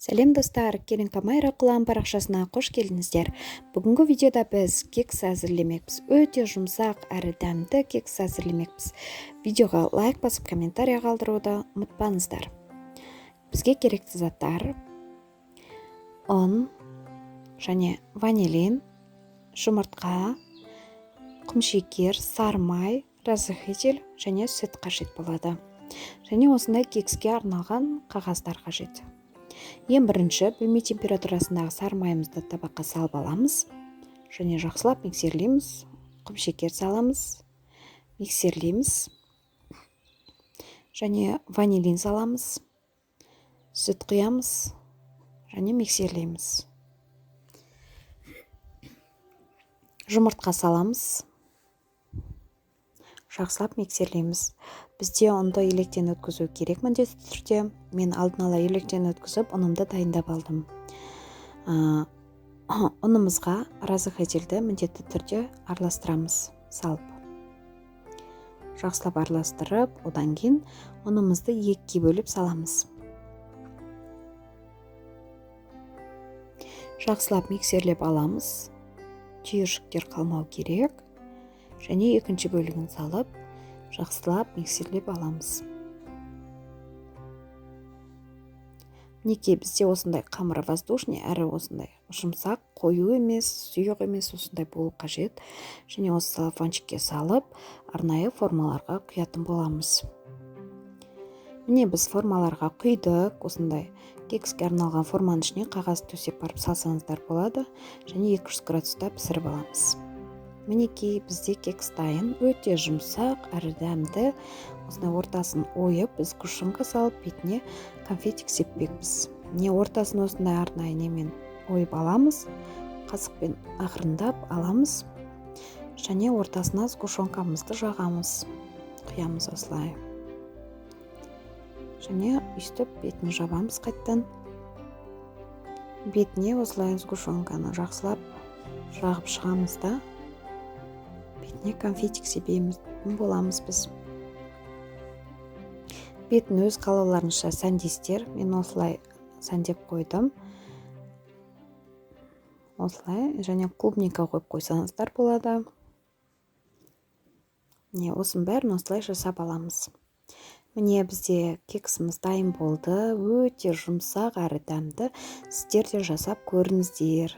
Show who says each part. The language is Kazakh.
Speaker 1: Сәлем достар, Керенка Майра Құлан парақшасына қош келдіңіздер. Бүгінгі видеода біз кекс әзірлемекпіз. Өте жұмсақ әрі дәмді кекс әзірлемекпіз. Видеоға лайк басып, комментария қалдыруды ұмытпаңыздар. Бізге керекті заттар: ұн және ванилин, жұмыртқа, құмшекер, сармай, разрыхитель және сүт қажет болады. Және осындай кекске арналған қағаздар қажет. Ең бірінші, бөлме температурасындағы сармайымызды табаққа салып аламыз. Және жақсылап миксерлейміз. Құмшекер саламыз, миксерлейміз. Және ванилин саламыз, сүт құямыз және миксерлейміз. Жұмыртқа саламыз, жақсылап миксерлейміз. Бізде ұнды електен өткізу керек міндетті түрде. Мен алдын ала електен өткізіп, ұнымды дайындап алдым. Ұнымызға разрыхительді міндетті түрде араластырамыз салып. Жақсылап араластырып, одан кейін ұнымызды екіге бөліп саламыз. Жақсылап миксерлеп аламыз. Түйіршіктер қалмау керек. Және екінші бөлігін салып, жақсылап миксерлеп аламыз. Мінекей, бізде осындай қамыры воздушный, әрі осындай жұмсақ, қою емес, сұйық емес, осындай болу қажет. Және осы салафанчикке салып, арнайы формаларға құятын боламыз. Міне біз формаларға құйдық. Осындай кекске арналған форманың ішіне қағаз төсеп барып салсаңыздар болады. Және 200 градуста пісіріп аламыз. Мінекей, бізде кекс дайын. Өте жұмсақ, әрі дәмді. Осындай ортасын ойып, біз кувшинға салып, бетіне конфетик сеппекпіз. Міне ортасын осындай арнайы немен ойып аламыз. Қасықпен ақырындап аламыз. Және ортасына сгущенкамызды жағамыз. Құямыз осылай. Және үстіп бетіне жабамыз қайттан. Бетіне осылай сгущенканы жақсылап жағып шығамыз да, бетіне конфетик себеміз боламыз біз. Бетін өз қалауларынша сәндестер. Мен осылай сәндеп қойдым. Осылай, және клубника қойып қойсаңыздар болады. Міне, осының бәрін осылай жасап аламыз. Міне, бізде кексіміз дайын болды. Өте жұмсақ әрі дәмді. Сіздер де жасап көріңіздер.